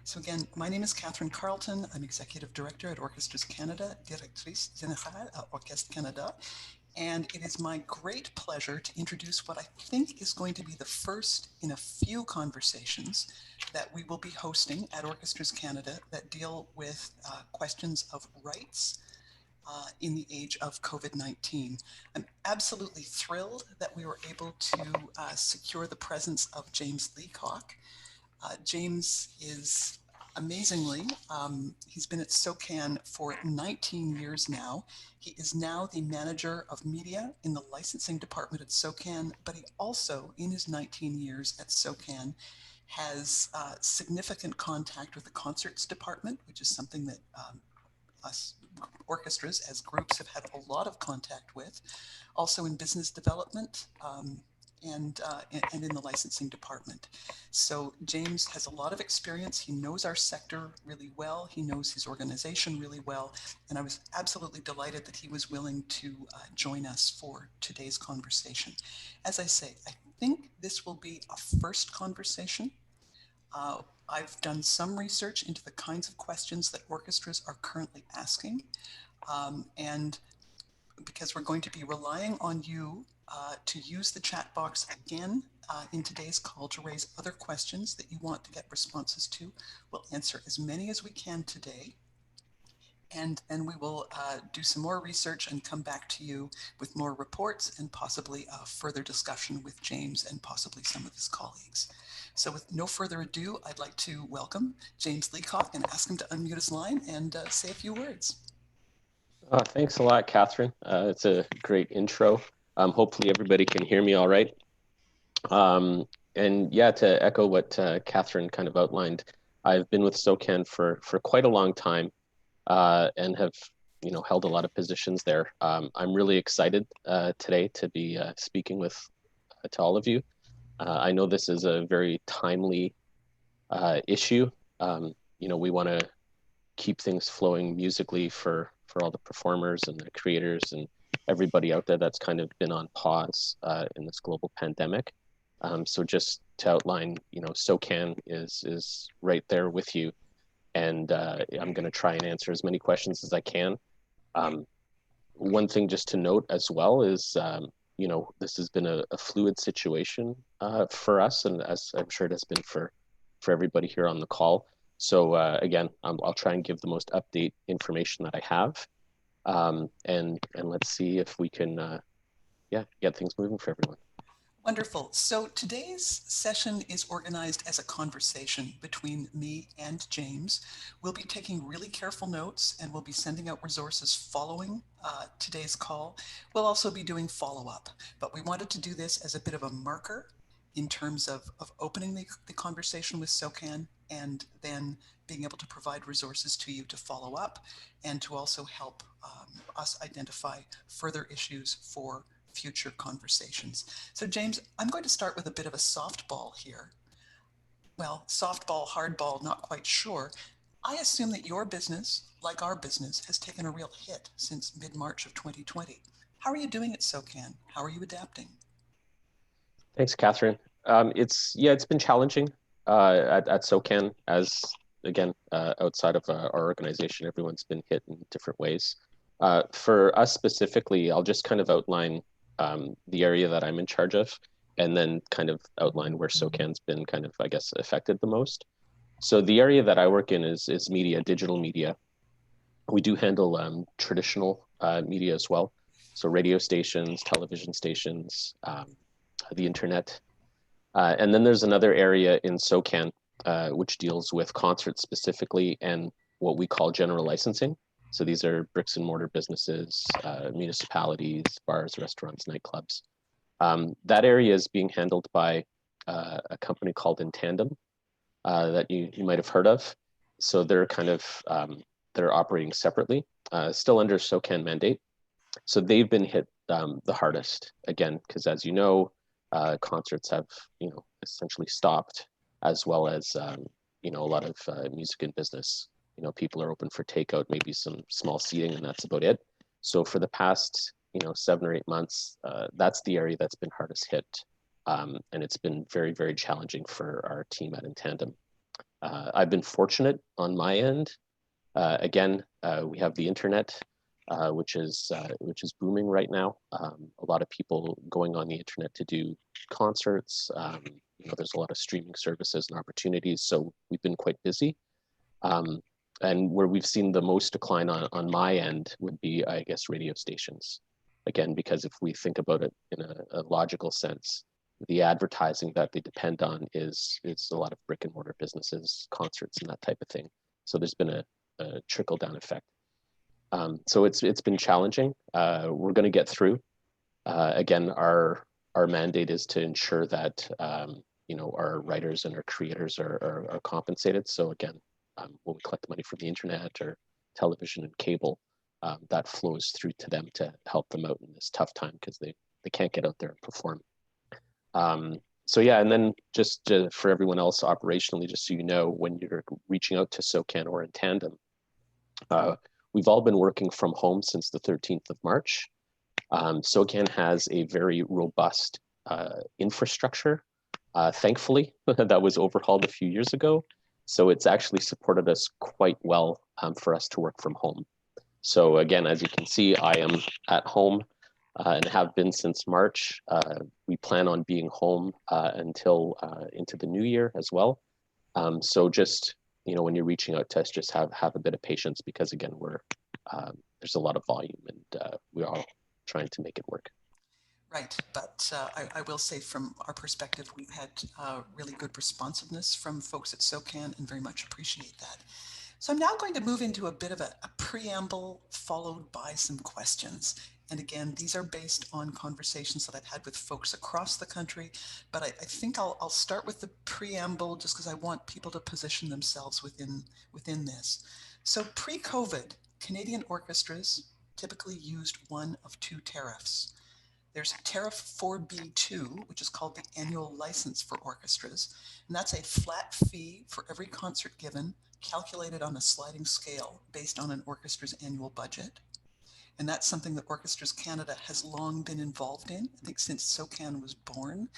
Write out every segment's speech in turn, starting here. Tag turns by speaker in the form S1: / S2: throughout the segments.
S1: So again, my name is Catherine Carlton. I'm Executive Director at Orchestras Canada, Directrice Générale à Orchestre Canada. And it is my great pleasure to introduce what I think is going to be the first in a few conversations that we will be hosting at Orchestras Canada that deal with questions of rights in the age of COVID-19. I'm absolutely thrilled that we were able to secure the presence of James Leacock. James is amazingly, he's been at Socan for 19 years now. He is now the manager of media in the licensing department at Socan, but he also, in his 19 years at Socan, has significant contact with the concerts department, which is something that us orchestras as groups have had a lot of contact with, also in business development, and in the licensing department. So James has a lot of experience. He knows our sector really well. He knows his organization really well. And I was absolutely delighted that he was willing to join us for today's conversation. As I say, I think this will be a first conversation. I've done some research into the kinds of questions that orchestras are currently asking. And because we're going to be relying on you to use the chat box again in today's call to raise other questions that you want to get responses to. We'll answer as many as we can today. And then we will do some more research and come back to you with more reports and possibly further discussion with James and possibly some of his colleagues. So with no further ado, I'd like to welcome James Leacock and ask him to unmute his line and say a few words.
S2: Thanks a lot, Catherine. It's a great intro. Hopefully everybody can hear me all right. And yeah, to echo what Catherine kind of outlined, I've been with Socan for quite a long time and have held a lot of positions there. I'm really excited today to be speaking to all of you. I know this is a very timely issue. We want to keep things flowing musically for all the performers and the creators and everybody out there that's kind of been on pause in this global pandemic. So just to outline, Socan is right there with you. And I'm going to try and answer as many questions as I can. One thing just to note as well is, this has been a fluid situation for us, and as I'm sure it has been for everybody here on the call. So again, I'll try and give the most update information that I have, and let's see if we can, get things moving for everyone.
S1: Wonderful. So today's session is organized as a conversation between me and James. We'll be taking really careful notes and we'll be sending out resources following today's call. We'll also be doing follow-up, but we wanted to do this as a bit of a marker in terms of opening the conversation with Socan and then being able to provide resources to you to follow up and to also help us identify further issues for future conversations. So James, I'm going to start with a bit of a softball here. Well, softball, hardball, not quite sure. I assume that your business, like our business, has taken a real hit since mid-March of 2020. How are you doing at Socan? How are you adapting?
S2: Thanks, Catherine. It's been challenging at Socan, as again, outside of our organization, everyone's been hit in different ways. For us specifically, I'll just kind of outline the area that I'm in charge of, and then kind of outline where Socan's been kind of, I guess, affected the most. So the area that I work in is media, digital media. We do handle traditional media as well. So radio stations, television stations, the internet. And then there's another area in Socan, which deals with concerts specifically and what we call general licensing. So these are bricks and mortar businesses, municipalities, bars, restaurants, nightclubs. That area is being handled by a company called In Tandem that you might have heard of. So they're kind of, they're operating separately, still under Socan mandate. So they've been hit the hardest, again, because as you know, concerts have, essentially stopped, as well as, a lot of music and business. People are open for takeout, maybe some small seating, and that's about it. So for the past, 7 or 8 months, that's the area that's been hardest hit. And it's been very, very challenging for our team at In Tandem. I've been fortunate on my end. Again, we have the internet, which is booming right now. A lot of people going on the internet to do concerts. There's a lot of streaming services and opportunities, so we've been quite busy. And where we've seen the most decline on my end would be, I guess, radio stations. Again, because if we think about it in a logical sense, the advertising that they depend on is a lot of brick and mortar businesses, concerts, and that type of thing. So there's been a trickle down effect. So it's been challenging. We're going to get through. Again, our mandate is to ensure that our writers and our creators are compensated. So again, when we collect the money from the internet or television and cable, that flows through to them to help them out in this tough time because they can't get out there and perform. So yeah, and then just for everyone else operationally, just so you know, when you're reaching out to Socan or in tandem, we've all been working from home since the 13th of March. Socan has a very robust infrastructure, thankfully, that was overhauled a few years ago. So it's actually supported us quite well for us to work from home. So again, as you can see, I am at home and have been since March. We plan on being home until into the new year as well. So just, when you're reaching out to us, just have a bit of patience because again, there's a lot of volume and we're all trying to make it work.
S1: Right, but I will say from our perspective, we've had really good responsiveness from folks at Socan and very much appreciate that. So I'm now going to move into a bit of a preamble followed by some questions. And again, these are based on conversations that I've had with folks across the country, but I think I'll start with the preamble just because I want people to position themselves within this. So pre-COVID, Canadian orchestras typically used one of two tariffs. There's Tariff 4B2, which is called the annual license for orchestras, and that's a flat fee for every concert given, calculated on a sliding scale based on an orchestra's annual budget. And that's something that Orchestras Canada has long been involved in. I think since Socan was born,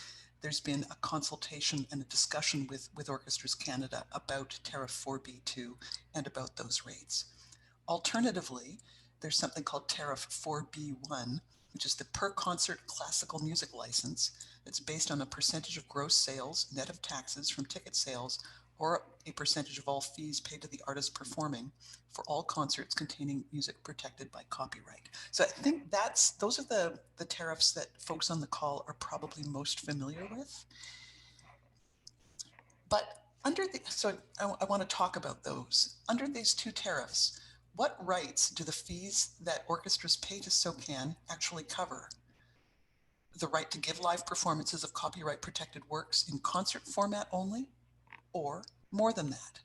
S1: there's been a consultation and a discussion with Orchestras Canada about Tariff 4B2 and about those rates. Alternatively, there's something called Tariff 4B1, which is the per concert classical music license that's based on a percentage of gross sales, net of taxes from ticket sales, or a percentage of all fees paid to the artist performing for all concerts containing music protected by copyright. So I think those are the tariffs that folks on the call are probably most familiar with. But I want to talk about those. Under these two tariffs, what rights do the fees that orchestras pay to Socan actually cover? The right to give live performances of copyright protected works in concert format only, or more than that?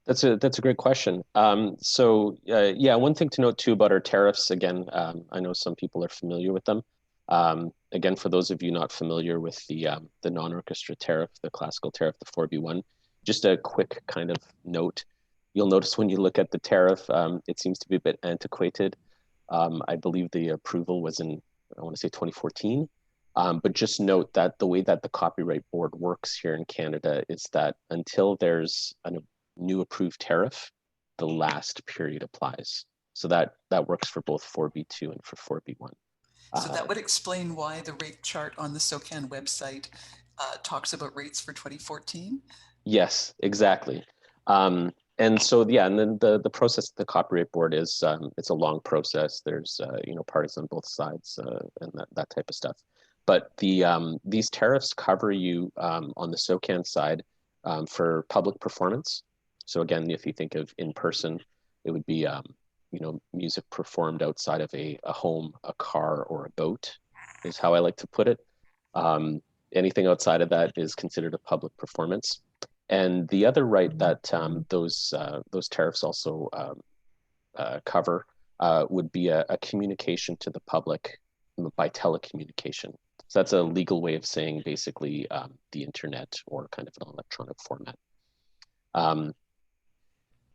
S2: That's a great question. Yeah, one thing to note too about our tariffs, again, I know some people are familiar with them. Again, for those of you not familiar with the non-orchestra tariff, the classical tariff, the 4B1, just a quick kind of note. You'll notice when you look at the tariff, it seems to be a bit antiquated. I believe the approval was in, I want to say 2014. But just note that the way that the Copyright Board works here in Canada is that until there's a new approved tariff, the last period applies. So that works for both 4B2 and for 4B1.
S1: So that would explain why the rate chart on the Socan website talks about rates for 2014?
S2: Yes, exactly. And so, yeah, and then the process of the Copyright Board is, it's a long process. There's, parties on both sides and that type of stuff. But these tariffs cover you on the Socan side for public performance. So again, if you think of in person, it would be, music performed outside of a home, a car, or a boat is how I like to put it. Anything outside of that is considered a public performance. And the other right that those tariffs also cover would be a communication to the public by telecommunication. So that's a legal way of saying basically the internet or kind of an electronic format.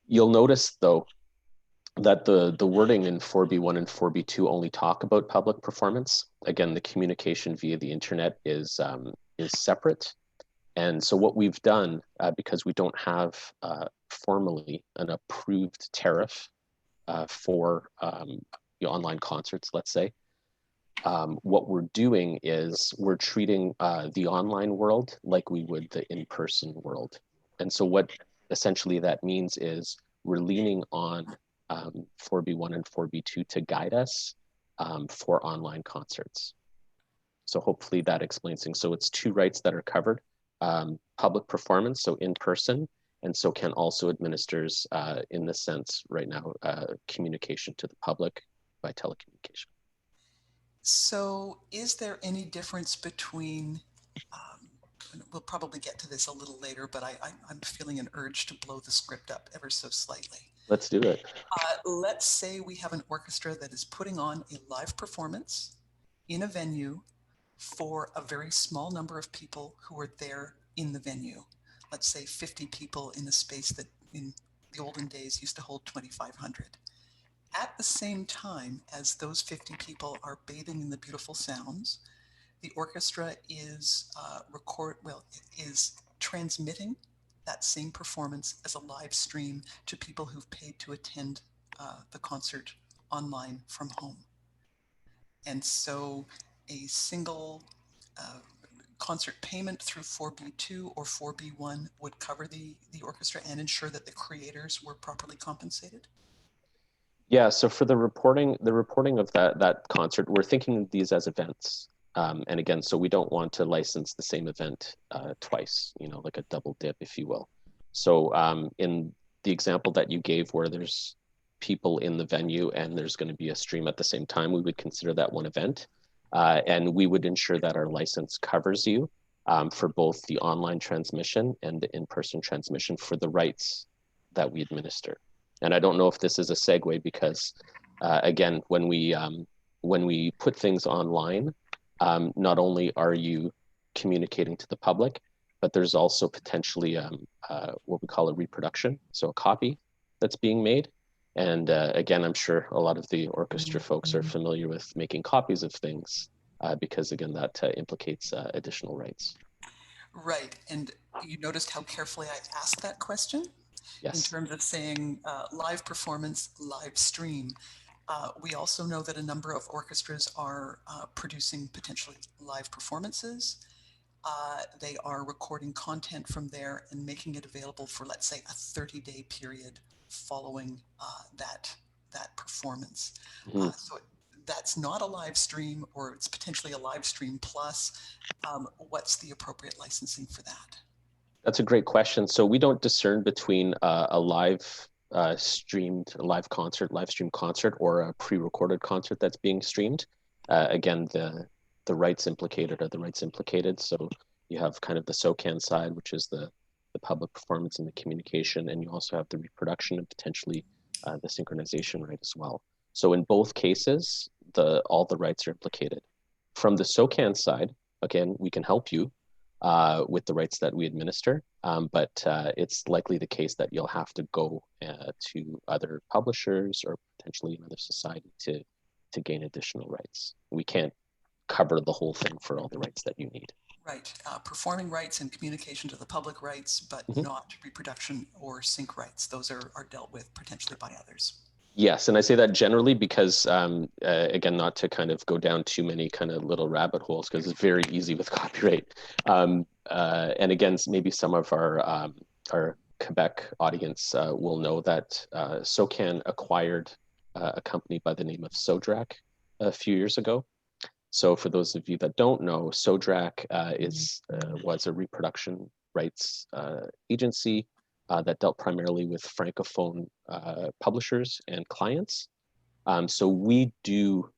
S2: You'll notice though that the wording in 4B1 and 4B2 only talk about public performance. Again, the communication via the internet is separate. And so what we've done, because we don't have formally an approved tariff for the online concerts, let's say, what we're doing is we're treating the online world like we would the in-person world. And so what essentially that means is we're leaning on 4B1 and 4B2 to guide us for online concerts. So hopefully that explains things. So it's two rights that are covered: public performance, so in person, and Socan also administers, in the sense right now, communication to the public by telecommunication.
S1: So is there any difference between, and we'll probably get to this a little later, but I'm feeling an urge to blow the script up ever so slightly.
S2: Let's do it.
S1: Let's say we have an orchestra that is putting on a live performance in a venue for a very small number of people who are there in the venue. Let's say 50 people in a space that in the olden days used to hold 2,500. At the same time as those 50 people are bathing in the beautiful sounds, the orchestra is is transmitting that same performance as a live stream to people who've paid to attend the concert online from home. And so a single concert payment through 4B2 or 4B1 would cover the orchestra and ensure that the creators were properly compensated?
S2: Yeah, so for the reporting of that concert, we're thinking of these as events. And again, so we don't want to license the same event twice, like a double dip, if you will. So in the example that you gave where there's people in the venue and there's going to be a stream at the same time, we would consider that one event. And we would ensure that our license covers you for both the online transmission and the in-person transmission for the rights that we administer. And I don't know if this is a segue because, again, when we put things online, not only are you communicating to the public, but there's also potentially what we call a reproduction, so a copy that's being made. And again, I'm sure a lot of the orchestra folks are familiar with making copies of things because, again, that implicates additional rights.
S1: Right. And you noticed how carefully I asked that question?
S2: Yes.
S1: In terms of saying live performance, live stream. We also know that a number of orchestras are producing potentially live performances. They are recording content from there and making it available for, let's say, a 30-day period following that performance.
S2: Mm-hmm.
S1: So that's not a live stream, or it's potentially a live stream plus. What's the appropriate licensing for that?
S2: That's a great question. So we don't discern between a live streamed live stream concert, or a pre-recorded concert that's being streamed. Again, the rights implicated are the rights implicated. So you have kind of the Socan side, which is the public performance and the communication, and you also have the reproduction and potentially the synchronization right as well. So in both cases, all the rights are implicated. From the Socan side, again, we can help you with the rights that we administer, but it's likely the case that you'll have to go to other publishers or potentially another society to gain additional rights. We can't cover the whole thing for all the rights that you need.
S1: Right. Performing rights and communication to the public rights, but not reproduction or sync rights. Those are dealt with potentially by others.
S2: Yes, and I say that generally because, again, not to kind of go down too many kind of little rabbit holes, because it's very easy with copyright. And again, maybe some of our Quebec audience will know that Socan acquired a company by the name of Sodrac a few years ago. So for those of you that don't know, Sodrac was a reproduction rights agency that dealt primarily with Francophone publishers and clients. So we do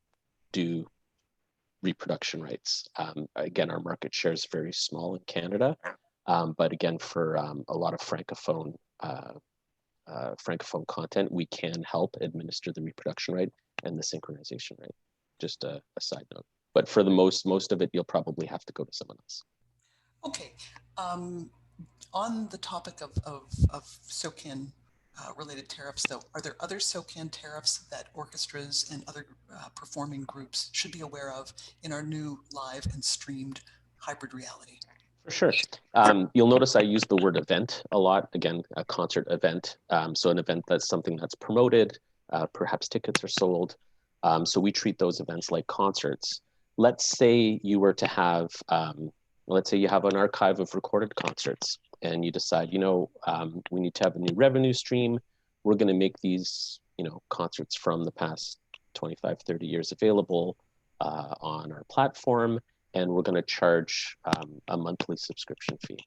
S2: reproduction rights. Again, our market share is very small in Canada, but again, for a lot of Francophone content, we can help administer the reproduction right and the synchronization right. Just a side note. But for the most of it, you'll probably have to go to someone else.
S1: Okay. On the topic of Socan related tariffs, though, are there other Socan tariffs that orchestras and other performing groups should be aware of in our new live and streamed hybrid reality?
S2: For sure. You'll notice I use the word event a lot. Again, a concert event. So an event that's something that's promoted, perhaps tickets are sold. So we treat those events like concerts. Let's say you were to have, let's say you have an archive of recorded concerts and you decide, we need to have a new revenue stream. We're going to make these, concerts from the past 25, 30 years available on our platform, and we're going to charge a monthly subscription fee.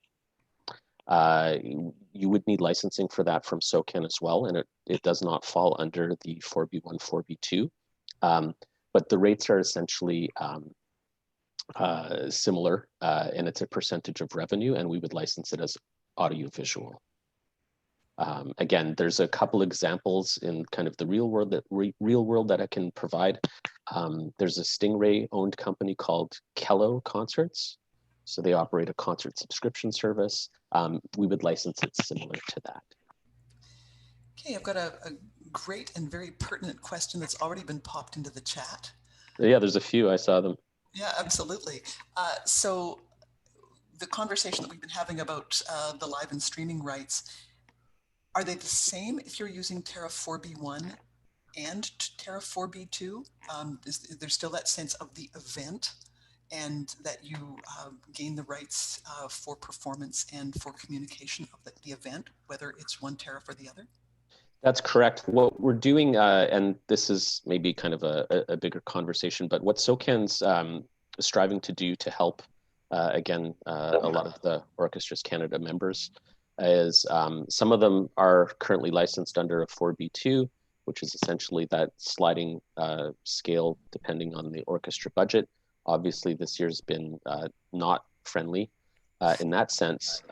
S2: You would need licensing for that from Socan as well, and it does not fall under the 4B1, 4B2. But the rates are essentially similar, and it's a percentage of revenue, and we would license it as audiovisual. Again, there's a couple examples in kind of the real world that I can provide. There's a Stingray-owned company called Kello Concerts. So they operate a concert subscription service. We would license it similar to that.
S1: Okay, I've got a great and very pertinent question that's already been popped into the chat.
S2: Yeah, there's a few, I saw them.
S1: Yeah, absolutely. So the conversation that we've been having about the live and streaming rights, are they the same if you're using Terra 4B1 and Terra 4B2? Is there still that sense of the event and that you gain the rights for performance and for communication of the event, whether it's one tariff or the other?
S2: That's correct. What we're doing, and this is maybe kind of a bigger conversation, but what Socan's striving to do to help, again, a lot of the Orchestras Canada members is some of them are currently licensed under a 4B2, which is essentially that sliding scale depending on the orchestra budget. Obviously, this year's been not friendly in that sense,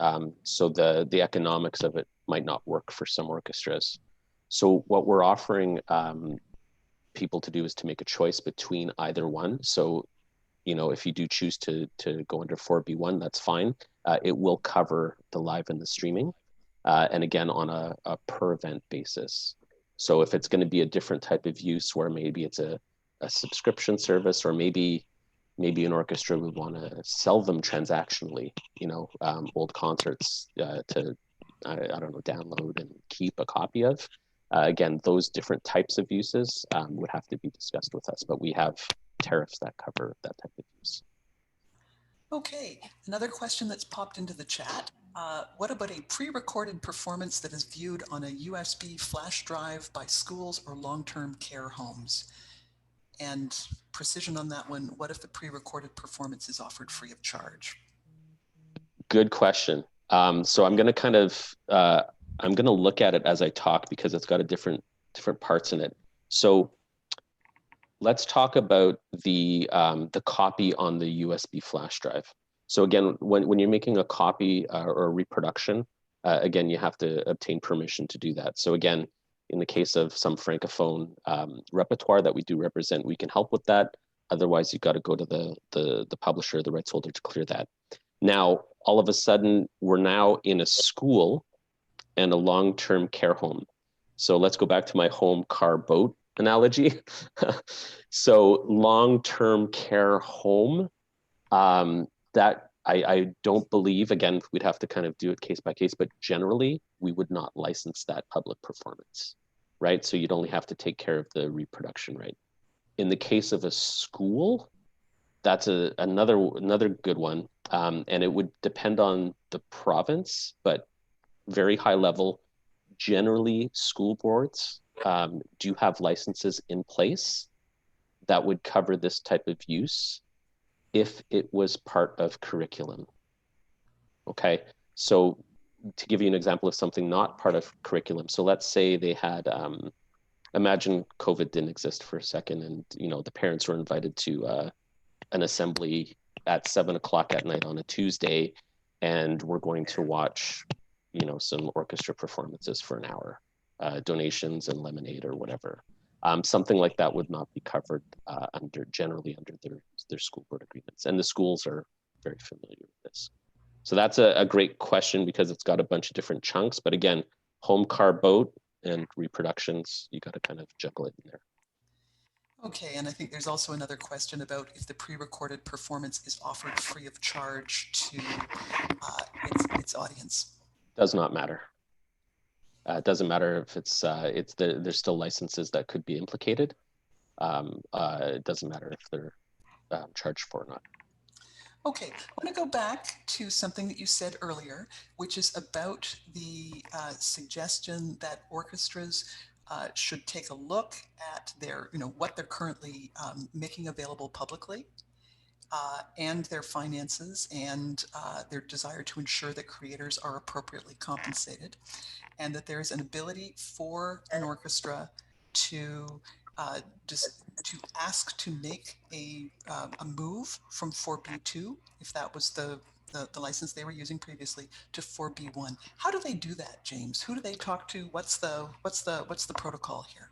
S2: so the economics of it might not work for some orchestras. So what we're offering people to do is to make a choice between either one. So, if you do choose to go under 4B1, that's fine. It will cover the live and the streaming, and again, on a per event basis. So if it's going to be a different type of use where maybe it's a subscription service, or maybe an orchestra would want to sell them transactionally, old concerts to, I don't know, download and keep a copy of. Again, those different types of uses would have to be discussed with us, but we have tariffs that cover that type of use.
S1: Okay, another question that's popped into the chat. What about a pre-recorded performance that is viewed on a USB flash drive by schools or long-term care homes? And precision on that one, what if the pre-recorded performance is offered free of charge?
S2: Good question. So I'm going to kind of, I'm going to look at it as I talk because it's got a different parts in it. So let's talk about the copy on the USB flash drive. So again, when you're making a copy or a reproduction, again, you have to obtain permission to do that. So again, in the case of some Francophone repertoire that we do represent, we can help with that. Otherwise, you've got to go to the publisher, the rights holder, to clear that. Now, all of a sudden, we're now in a school and a long-term care home. So let's go back to my home, car, boat analogy. So long-term care home, that I don't believe, again, we'd have to kind of do it case by case, but generally we would not license that public performance, right? So you'd only have to take care of the reproduction right. In the case of a school, that's another good one. And it would depend on the province, but very high level, generally school boards do have licenses in place that would cover this type of use if it was part of curriculum. Okay, so to give you an example of something not part of curriculum, so let's say they had, imagine COVID didn't exist for a second, and the parents were invited to an assembly at 7 o'clock at night on a Tuesday, and we're going to watch some orchestra performances for an hour, donations and lemonade or whatever. Something like that would not be covered generally under their school board agreements. And the schools are very familiar with this. So that's a great question because it's got a bunch of different chunks. But again, home, car, boat, and reproductions, you got to kind of juggle it in there.
S1: Okay, and I think there's also another question about if the pre-recorded performance is offered free of charge to its audience.
S2: Does not matter. It doesn't matter if there's still licenses that could be implicated. It doesn't matter if they're charged for or not.
S1: Okay, I want to go back to something that you said earlier, which is about the suggestion that orchestras should take a look at their, what they're currently making available publicly, and their finances, and their desire to ensure that creators are appropriately compensated, and that there is an ability for an orchestra to just to ask to make a move from 4B2, if that was the license they were using previously, to 4B1. How do they do that, James? Who do they talk to? What's the protocol here?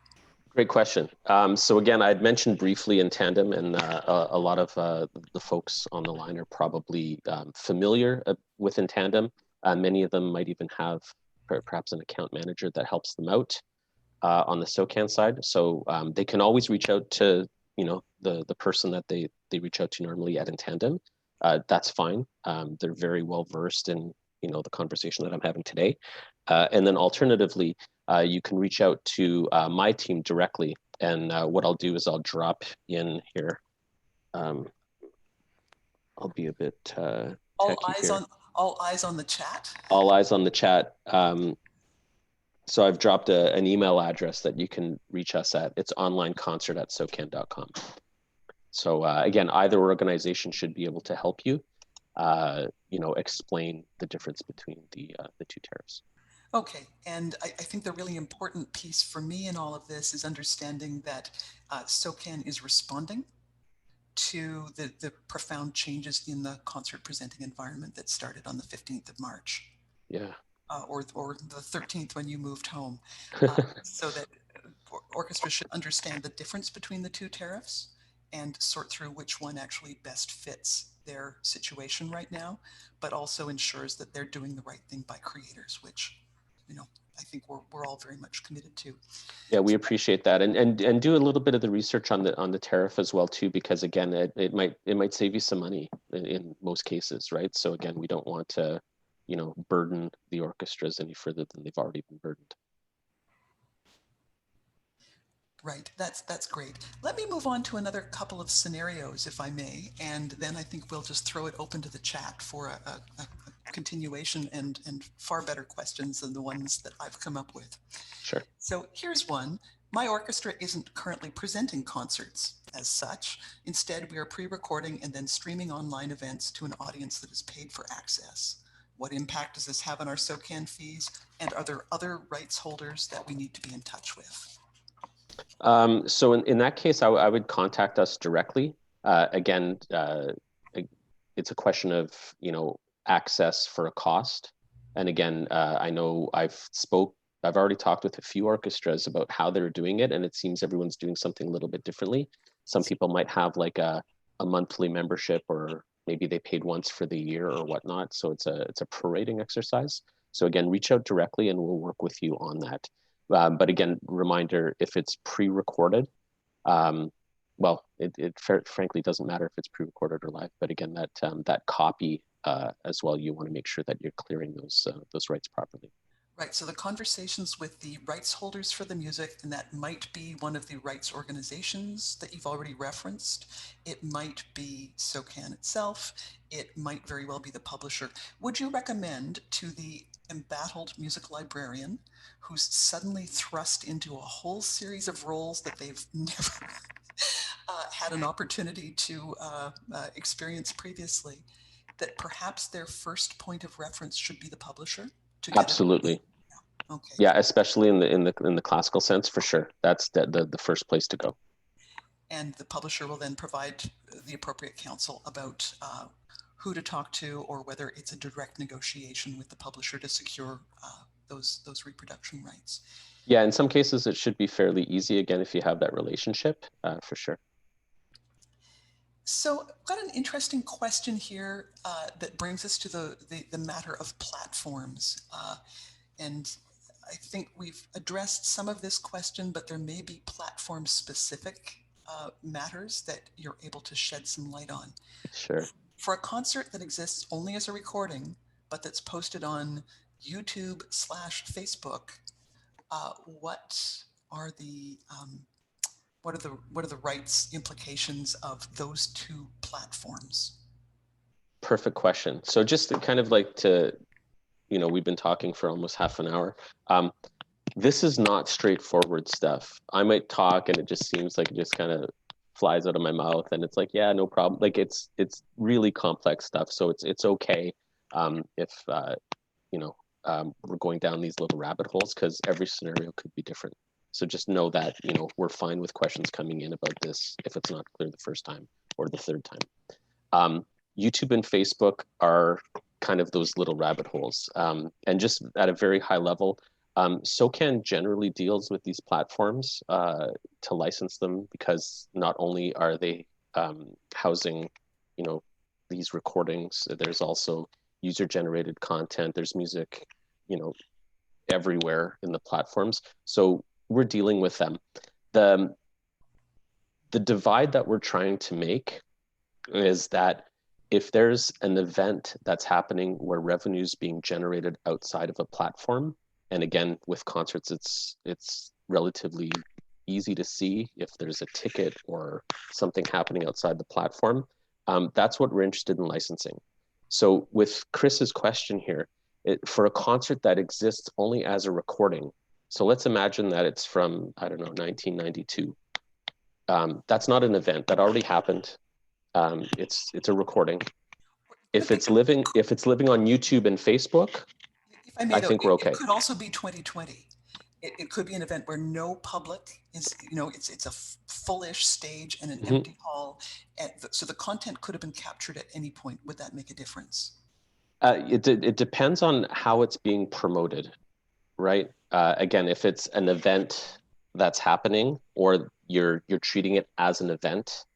S2: Great question. So again, I'd mentioned briefly in tandem, and a lot of the folks on the line are probably familiar with in tandem. Many of them might even have perhaps an account manager that helps them out on the Socan side. So they can always reach out to the person that they reach out to normally at in tandem. That's fine. They're very well versed in the conversation that I'm having today. And then alternatively, you can reach out to my team directly. And what I'll do is I'll drop in here. I'll be a bit
S1: all
S2: techy
S1: eyes
S2: here.
S1: All eyes on the chat.
S2: All eyes on the chat. So I've dropped an email address that you can reach us at. It's onlineconcert@socan.com. So again, either organization should be able to help you, explain the difference between the two tariffs.
S1: Okay, and I think the really important piece for me in all of this is understanding that Socan is responding to the profound changes in the concert presenting environment that started on the 15th of March.
S2: Yeah.
S1: Or the 13th when you moved home. So that orchestras should understand the difference between the two tariffs and sort through which one actually best fits their situation right now, but also ensures that they're doing the right thing by creators, which I think we're all very much committed to.
S2: Yeah, we appreciate that, and do a little bit of the research on the tariff as well too, because again, it might save you some money in most cases, right? So again, we don't want to burden the orchestras any further than they've already been burdened.
S1: Right, that's great. Let me move on to another couple of scenarios, if I may, and then I think we'll just throw it open to the chat for a continuation and far better questions than the ones that I've come up with.
S2: Sure.
S1: So here's one. My orchestra isn't currently presenting concerts as such. Instead, we are pre-recording and then streaming online events to an audience that is paid for access. What impact does this have on our Socan fees? And are there other rights holders that we need to be in touch with?
S2: So in that case, I would contact us directly. Again, it's a question of access for a cost. And again, I know I've already talked with a few orchestras about how they're doing it, and it seems everyone's doing something a little bit differently. Some people might have like a monthly membership, or maybe they paid once for the year or whatnot. So it's a prorating exercise. So again, reach out directly and we'll work with you on that. But again, reminder, if it's pre-recorded, well, it frankly doesn't matter if it's pre-recorded or live, but again, that copy as well, you want to make sure that you're clearing those rights properly.
S1: Right, so the conversations with the rights holders for the music, and that might be one of the rights organizations that you've already referenced. It might be Socan itself. It might very well be the publisher. Would you recommend to the embattled music librarian who's suddenly thrust into a whole series of roles that they've never had an opportunity to experience previously, that perhaps their first point of reference should be the publisher?
S2: Absolutely.
S1: Okay.
S2: Yeah, especially in the classical sense, for sure. That's the first place to go.
S1: And the publisher will then provide the appropriate counsel about who to talk to, or whether it's a direct negotiation with the publisher to secure those reproduction rights.
S2: Yeah, in some cases it should be fairly easy, again, if you have that relationship, for sure.
S1: So I've got an interesting question here that brings us to the matter of platforms. And I think we've addressed some of this question, but there may be platform specific matters that you're able to shed some light on.
S2: Sure.
S1: For a concert that exists only as a recording, but that's posted on YouTube/Facebook, what are the what are the rights implications of those two platforms?
S2: Perfect question. So just to kind of like to, we've been talking for almost half an hour. This is not straightforward stuff. I might talk and it just seems like it just kind of flies out of my mouth and it's like, yeah, no problem. Like it's really complex stuff. So it's okay if we're going down these little rabbit holes because every scenario could be different. So just know that, we're fine with questions coming in about this if it's not clear the first time or the third time. YouTube and Facebook are kind of those little rabbit holes. And just at a very high level, Socan generally deals with these platforms to license them because not only are they housing, these recordings, there's also user-generated content, there's music, everywhere in the platforms. So we're dealing with them. The divide that we're trying to make is that if there's an event that's happening where revenue is being generated outside of a platform, and again, with concerts, it's relatively easy to see if there's a ticket or something happening outside the platform. That's what we're interested in licensing. So with Chris's question here, for a concert that exists only as a recording, so let's imagine that it's from, I don't know, 1992. That's not an event. That already happened. It's a recording. If it's living on YouTube and Facebook,
S1: if I may,
S2: I think we're okay.
S1: It could also be 2020. It could be an event where no public is, it's a fullish stage and an empty hall. So the content could have been captured at any point. Would that make a difference?
S2: It depends on how it's being promoted, right? Again, if it's an event that's happening or you're treating it as an event,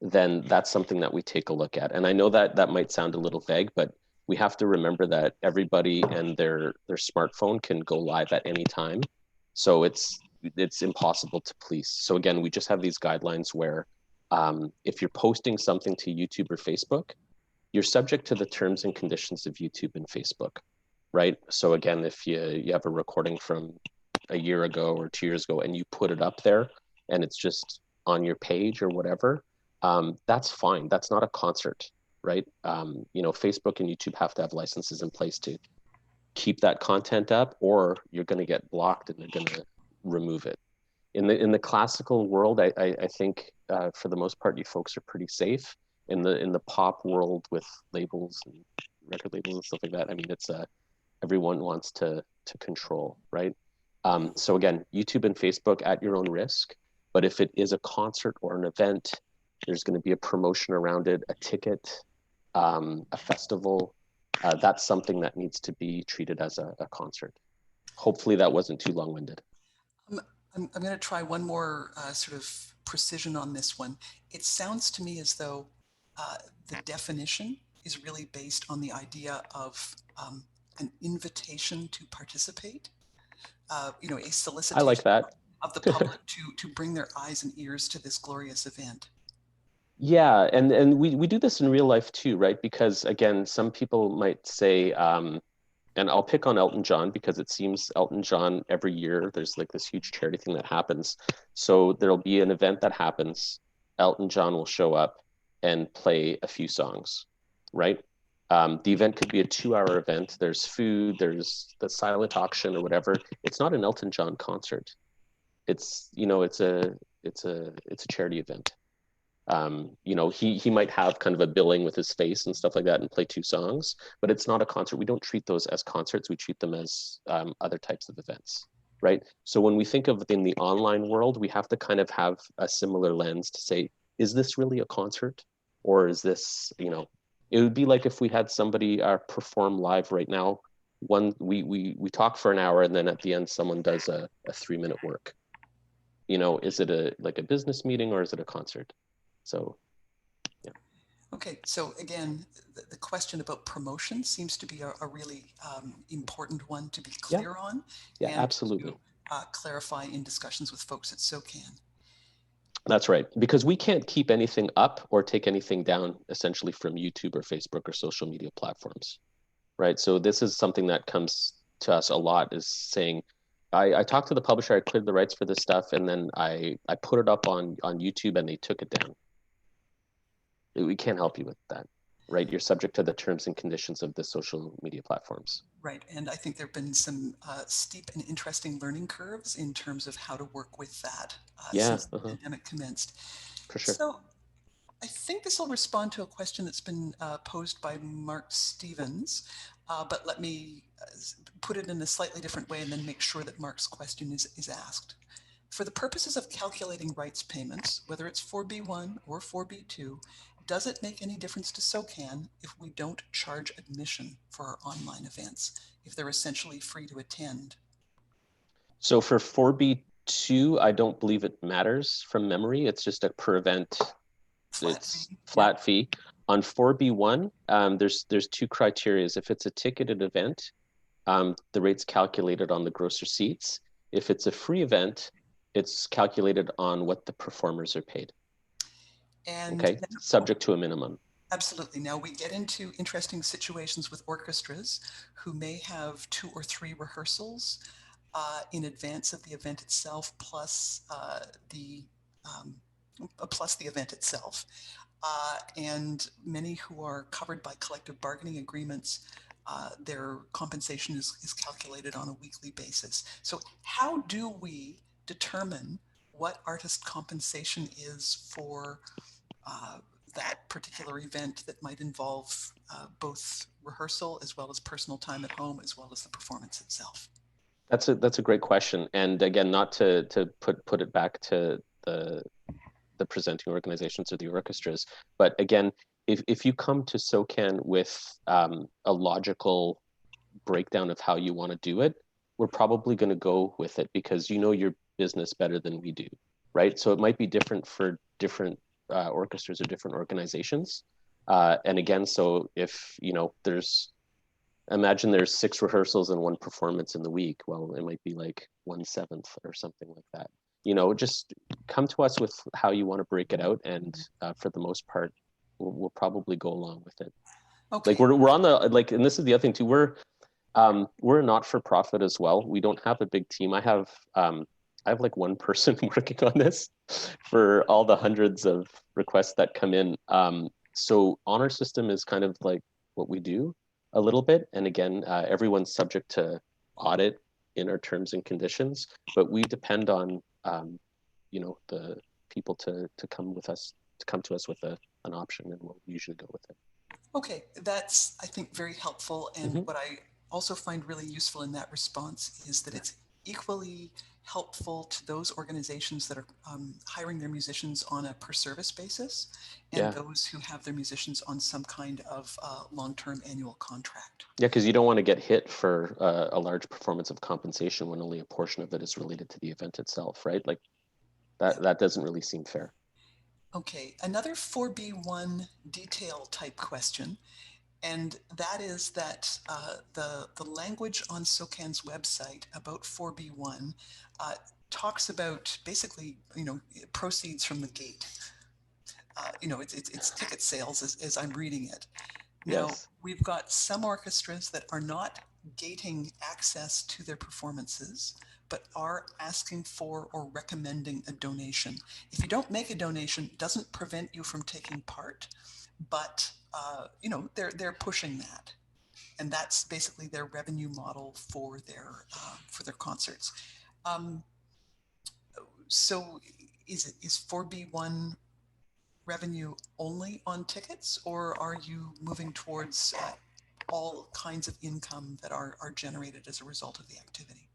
S2: then that's something that we take a look at. And I know that that might sound a little vague, but we have to remember that everybody and their smartphone can go live at any time. So it's impossible to police. So again, we just have these guidelines where if you're posting something to YouTube or Facebook, you're subject to the terms and conditions of YouTube and Facebook, right? So again, if you have a recording from a year ago or 2 years ago and you put it up there and it's just on your page or whatever, that's fine. That's not a concert, right? Facebook and YouTube have to have licenses in place to keep that content up, or you're going to get blocked and they're going to remove it. In the classical world, I think for the most part, you folks are pretty safe. In the pop world with labels and record labels and stuff like that, I mean, it's everyone wants to control, right? So again, YouTube and Facebook at your own risk. But if it is a concert or an event, there's going to be a promotion around it, a ticket, a festival. That's something that needs to be treated as a concert. Hopefully that wasn't too long-winded.
S1: I'm going to try one more sort of precision on this one. It sounds to me as though the definition is really based on the idea of an invitation to participate, a solicitation
S2: I like that.
S1: of the public to bring their eyes and ears to this glorious event.
S2: Yeah, and we do this in real life too, right? Because again, some people might say, and I'll pick on Elton John because it seems Elton John every year, there's like this huge charity thing that happens. So there'll be an event that happens, Elton John will show up and play a few songs, right? The event could be a 2-hour event. There's food, there's the silent auction or whatever. It's not an Elton John concert. It's a charity event. He might have kind of a billing with his face and stuff like that and play 2 songs, but it's not a concert. We don't treat those as concerts. We treat them as other types of events, right? So when we think of in the online world, we have to kind of have a similar lens to say, is this really a concert? Or is this, it would be like if we had somebody perform live right now. We talk for an hour and then at the end, someone does a 3-minute work. Is it a business meeting or is it a concert? So, yeah.
S1: Okay, so again, the question about promotion seems to be a really important one to be clear on.
S2: Yeah,
S1: and
S2: absolutely.
S1: To clarify in discussions with folks at Socan.
S2: That's right, because we can't keep anything up or take anything down essentially from YouTube or Facebook or social media platforms, right? So this is something that comes to us a lot, is saying, I talked to the publisher, I cleared the rights for this stuff, and then I put it up on YouTube and they took it down. We can't help you with that, right? You're subject to the terms and conditions of the social media platforms.
S1: Right, and I think there have been some steep and interesting learning curves in terms of how to work with that
S2: Yeah,
S1: since the pandemic commenced.
S2: for sure.
S1: So I think this will respond to a question that's been posed by Mark Stevens, but let me put it in a slightly different way and then make sure that Mark's question is asked. For the purposes of calculating rights payments, whether it's 4B1 or 4B2, does it make any difference to Socan if we don't charge admission for our online events, if they're essentially free to attend?
S2: So for 4B2, I don't believe it matters from memory. It's just a per event, it's flat fee. On 4B1, there's two criteria. If it's a ticketed event, the rate's calculated on the gross receipts. If it's a free event, it's calculated on what the performers are paid.
S1: And
S2: okay, subject to a minimum.
S1: Absolutely. Now we get into interesting situations with orchestras who may have 2 or 3 rehearsals in advance of the event itself, plus the event itself. And many who are covered by collective bargaining agreements, their compensation is calculated on a weekly basis. So how do we determine what artist compensation is for that particular event that might involve both rehearsal as well as personal time at home, as well as the performance itself?
S2: That's a great question. And again, not to put it back to the presenting organizations or the orchestras, but again, if you come to Socan with a logical breakdown of how you want to do it, we're probably going to go with it because you know your business better than we do, right? So it might be different for different orchestras or different organizations. And again, so if, imagine there's 6 rehearsals and 1 performance in the week. Well, it might be like 1/7 or something like that. Just come to us with how you want to break it out. And for the most part, we'll probably go along with it.
S1: Okay.
S2: Like we're on the, and this is the other thing too, we're a not-for-profit as well. We don't have a big team. I have like 1 person working on this for all the hundreds of requests that come in. So honor system is kind of like what we do a little bit. And again, everyone's subject to audit in our terms and conditions, but we depend on, the people to come to us with an option, and we'll usually go with it.
S1: Okay, that's, I think, very helpful. And what I also find really useful in that response is that it's equally helpful to those organizations that are hiring their musicians on a per service basis and those who have their musicians on some kind of long-term annual contract.
S2: Yeah, because you don't want to get hit for a large performance of compensation when only a portion of it is related to the event itself, right? Like that doesn't really seem fair.
S1: Okay, another 4B1 detail type question, and that is that the language on Socan's website about 4B1 talks about basically, proceeds from the gate. It's ticket sales as I'm reading it. Now, we've got some orchestras that are not gating access to their performances, but are asking for or recommending a donation. If you don't make a donation, it doesn't prevent you from taking part, but they're pushing that, and that's basically their revenue model for their concerts. So is 4B1 revenue only on tickets, or are you moving towards all kinds of income that are generated as a result of the activity?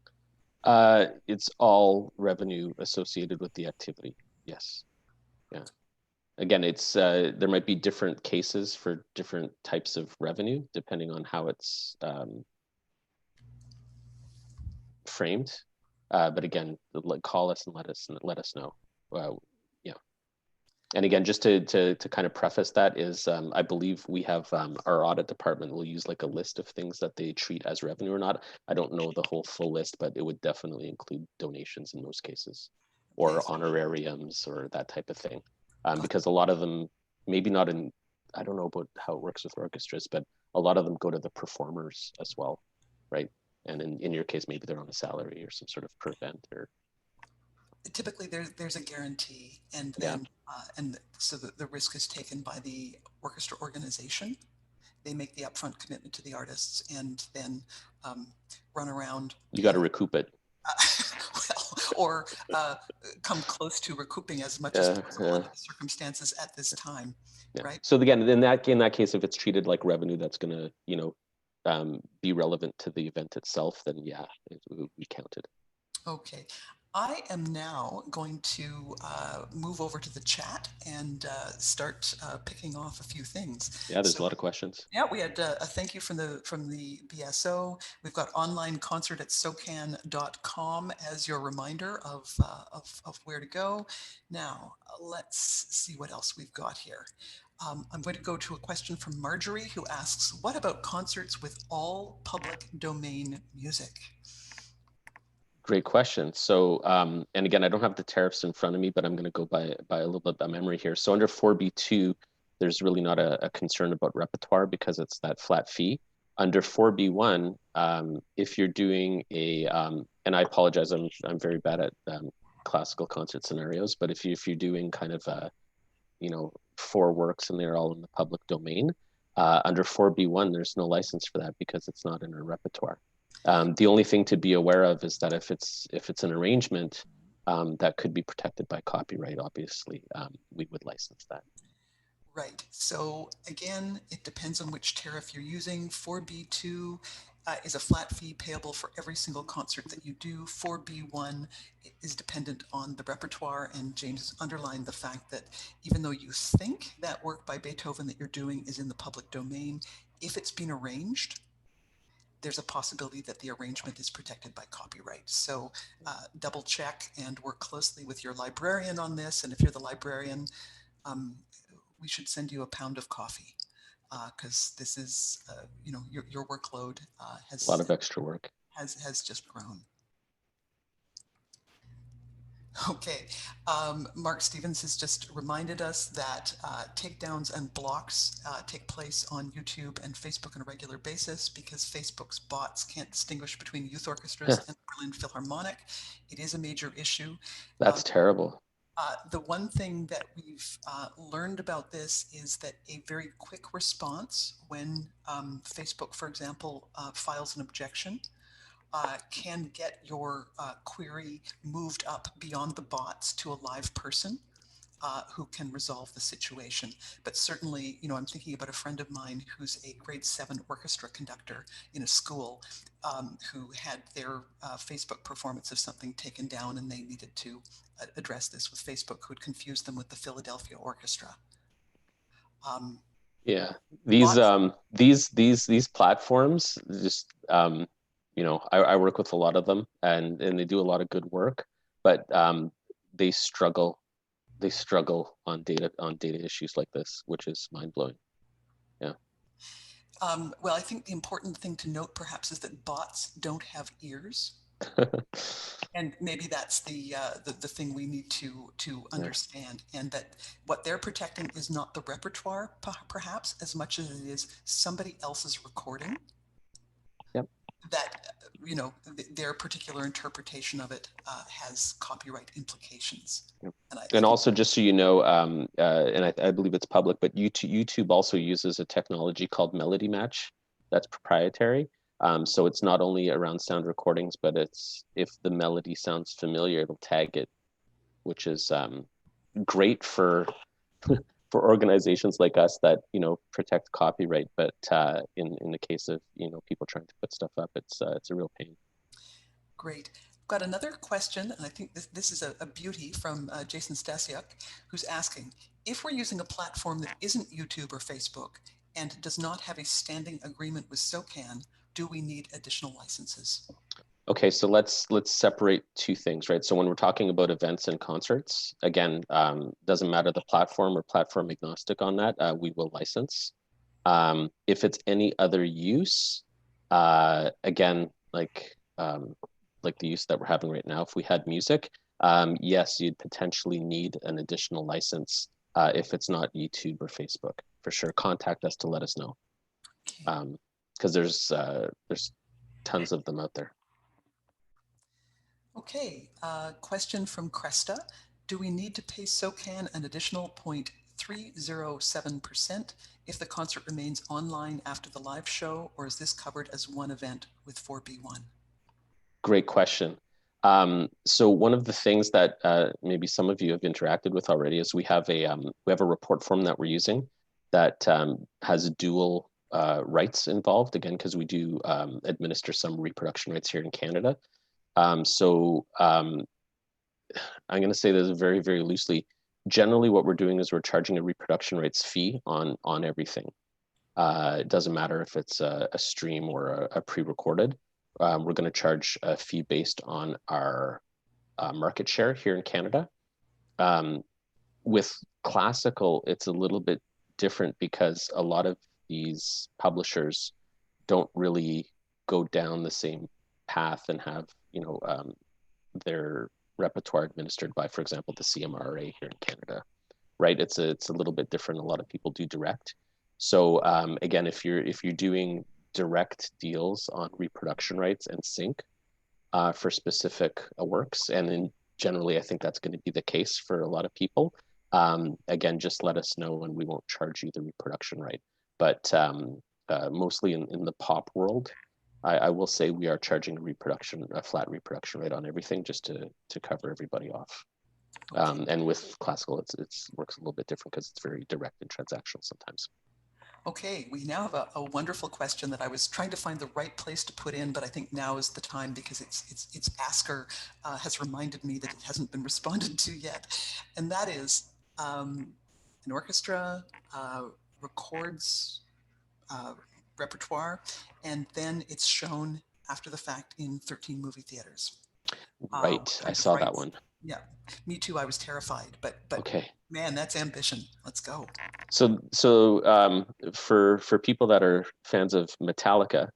S2: It's all revenue associated with the activity. Yes. Yeah. Again, it's there might be different cases for different types of revenue depending on how it's framed. But again, call us and let us know. Yeah. And again, just to kind of preface that is, I believe we have our audit department will use like a list of things that they treat as revenue or not. I don't know the whole full list, but it would definitely include donations in most cases. or
S1: Okay.
S2: honorariums or that type of thing. Because a lot of them, maybe not in, I don't know about how it works with orchestras, but a lot of them go to the performers as well, right? And in your case, maybe they're on a salary or some sort of per event or.
S1: Typically there's a guarantee, and
S2: Yeah,
S1: then and so the risk is taken by the orchestra organization. They make the upfront commitment to the artists and then um, run around
S2: you got to
S1: paying
S2: recoup it.
S1: well, or come close to recouping as much as
S2: Yeah,
S1: possible
S2: yeah,
S1: under the circumstances at this time,
S2: yeah.
S1: right?
S2: So again, in that case, if it's treated like revenue, that's gonna be relevant to the event itself, then yeah, we count it.
S1: Okay. I am now going to move over to the chat and start picking off a few things.
S2: Yeah, there's
S1: So
S2: a lot of questions.
S1: yeah, we had a thank you from the BSO. We've got online concert at socan.com as your reminder of where to go. Now, let's see what else we've got here. I'm going to go to a question from Marjorie, who asks, what about concerts with all public domain music?
S2: Great question. So, and again, I don't have the tariffs in front of me, but I'm going to go by a little bit by memory here. So under 4B2, there's really not a concern about repertoire because it's that flat fee. Under 4B1, if you're doing and I apologize, I'm very bad at classical concert scenarios, but if you're doing kind of 4 works and they're all in the public domain, under 4B1, there's no license for that because it's not in our repertoire. The only thing to be aware of is that if it's an arrangement that could be protected by copyright, obviously, we would license that.
S1: Right. So again, it depends on which tariff you're using. 4B2 is a flat fee payable for every single concert that you do. 4B1 is dependent on the repertoire, and James has underlined the fact that even though you think that work by Beethoven that you're doing is in the public domain, if it's been arranged, there's a possibility that the arrangement is protected by copyright. So double check and work closely with your librarian on this. And if you're the librarian, we should send you a pound of coffee because this is, your workload
S2: A lot of extra work.
S1: has just grown. Okay, Mark Stevens has just reminded us that takedowns and blocks take place on YouTube and Facebook on a regular basis because Facebook's bots can't distinguish between youth orchestras and Berlin Philharmonic. It is a major issue.
S2: That's terrible.
S1: The one thing that we've learned about this is that a very quick response when Facebook, for example, files an objection can get your query moved up beyond the bots to a live person who can resolve the situation. But certainly, I'm thinking about a friend of mine who's a grade 7 orchestra conductor in a school who had their Facebook performance of something taken down, and they needed to address this with Facebook, who had confused them with the Philadelphia Orchestra.
S2: Yeah, these platforms just I work with a lot of them and they do a lot of good work, but they struggle on data issues like this, which is mind-blowing. Yeah.
S1: Well, I think the important thing to note perhaps is that bots don't have ears. And maybe that's the thing we need to understand, and that what they're protecting is not the repertoire perhaps as much as it is somebody else's recording.
S2: Yep.
S1: That their particular interpretation of it has copyright implications.
S2: Yep.
S1: And
S2: also, just so you know, and I believe it's public, but YouTube also uses a technology called Melody Match that's proprietary. So it's not only around sound recordings, but it's if the melody sounds familiar, it'll tag it, which is great for for organizations like us that protect copyright. But in the case of people trying to put stuff up, it's a real pain.
S1: Great. Got another question, and I think this is a beauty from Jason Stasiuk, who's asking, if we're using a platform that isn't YouTube or Facebook and does not have a standing agreement with Socan, do we need additional licenses?
S2: Okay, so let's separate two things, right? So when we're talking about events and concerts, again, doesn't matter the platform or platform agnostic on that, we will license. If it's any other use, again, like the use that we're having right now, if we had music, yes, you'd potentially need an additional license if it's not YouTube or Facebook. For sure, contact us to let us know, because there's tons of them out there.
S1: Okay, question from Cresta. Do we need to pay Socan an additional 0.307% if the concert remains online after the live show, or is this covered as one event with 4B1?
S2: Great question. So one of the things that maybe some of you have interacted with already is we have a report form that we're using that has dual rights involved, again, because we do administer some reproduction rights here in Canada. So I'm going to say this very, very loosely. Generally, what we're doing is we're charging a reproduction rights fee on everything. It doesn't matter if it's a stream or a pre-recorded. We're going to charge a fee based on our market share here in Canada. With classical, it's a little bit different because a lot of these publishers don't really go down the same path and have, their repertoire administered by, for example, the CMRA here in Canada, right? It's a little bit different. A lot of people do direct. So again, if you're doing direct deals on reproduction rights and sync for specific works, and then generally I think that's going to be the case for a lot of people. Again, just let us know and we won't charge you the reproduction right. But mostly in the pop world, I will say we are charging a flat reproduction rate on everything just to cover everybody off. Okay. And with classical, it works a little bit different because it's very direct and transactional sometimes.
S1: Okay, we now have a wonderful question that I was trying to find the right place to put in, but I think now is the time because its asker has reminded me that it hasn't been responded to yet. And that is, an orchestra records repertoire, and then it's shown after the fact in 13 movie theaters.
S2: Right, I saw that one.
S1: Yeah, me too. I was terrified, but
S2: okay,
S1: man, that's ambition. Let's go.
S2: So for people that are fans of Metallica,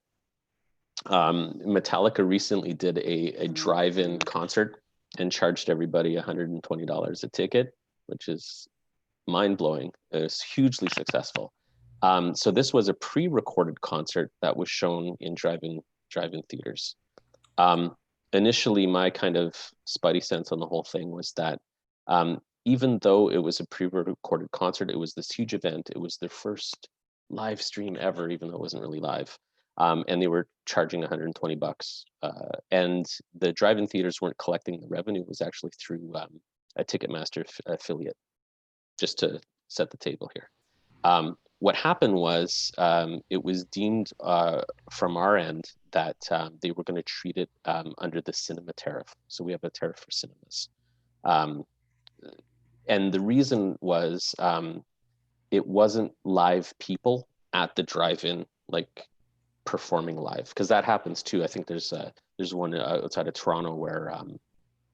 S2: Metallica recently did a drive-in concert and charged everybody $120 a ticket, which is mind-blowing. It was hugely successful. So this was a pre-recorded concert that was shown in drive-in theaters. Initially, my kind of spidey sense on the whole thing was that even though it was a pre-recorded concert, it was this huge event. It was their first live stream ever, even though it wasn't really live. And they were charging $120. And the drive-in theaters weren't collecting the revenue. It was actually through a Ticketmaster affiliate, just to set the table here. What happened was it was deemed from our end that they were going to treat it under the cinema tariff. So we have a tariff for cinemas. And the reason was it wasn't live people at the drive-in, like performing live, because that happens too. I think there's one outside of Toronto where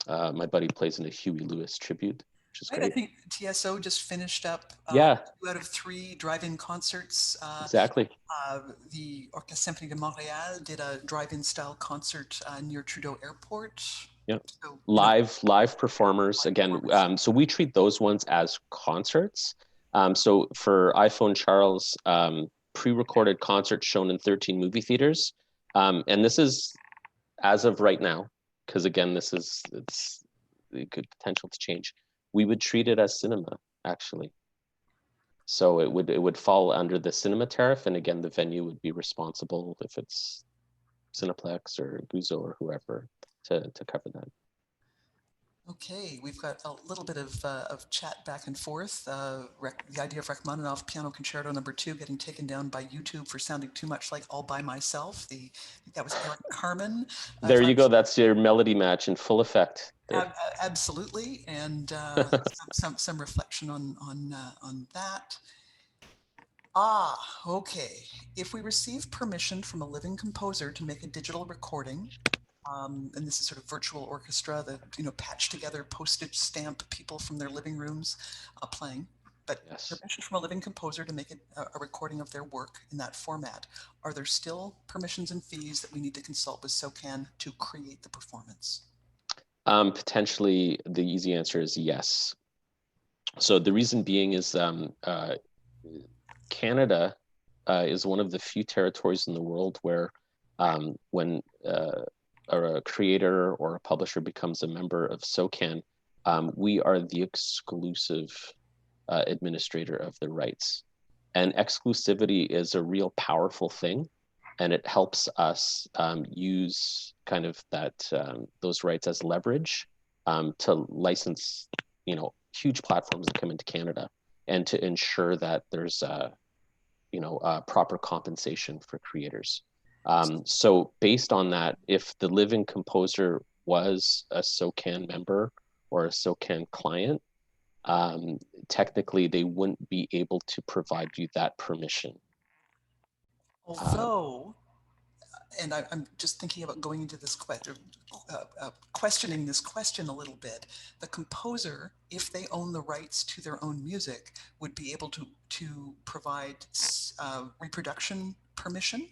S2: my buddy plays in a Huey Lewis tribute, which is great.
S1: I think TSO just finished up 2 out of 3 drive-in concerts.
S2: Exactly.
S1: The Orchestra Symphony de Montréal did a drive-in style concert near Trudeau Airport.
S2: Yeah, so, live performers again. So we treat those ones as concerts. So for iPhone Charles, pre-recorded concert shown in 13 movie theaters, and this is as of right now, because again, it's a good potential to change. We would treat it as cinema, actually. So it would fall under the cinema tariff, and again, the venue would be responsible if it's Cineplex or Guzzo or whoever to cover that.
S1: Okay, we've got a little bit of chat back and forth. The idea of Rachmaninoff Piano Concerto No. 2 getting taken down by YouTube for sounding too much like All By Myself. I think that was Eric Carmen.
S2: There you go. That's your melody match in full effect.
S1: Absolutely, and some reflection on that. Okay. If we receive permission from a living composer to make a digital recording, and this is sort of virtual orchestra that, patch together postage stamp people from their living rooms playing, but yes. Permission from a living composer to make a recording of their work in that format. Are there still permissions and fees that we need to consult with Socan to create the performance?
S2: Potentially, the easy answer is yes. So the reason being is Canada is one of the few territories in the world where when a creator or a publisher becomes a member of Socan, we are the exclusive administrator of the rights. And exclusivity is a real powerful thing, and it helps us use kind of that those rights as leverage to license, huge platforms that come into Canada, and to ensure that there's proper compensation for creators. So based on that, if the living composer was a SOCAN member or a SOCAN client, technically they wouldn't be able to provide you that permission.
S1: Although, and I'm just thinking about going into this questioning this question a little bit. The composer, if they own the rights to their own music, would be able to provide reproduction permission.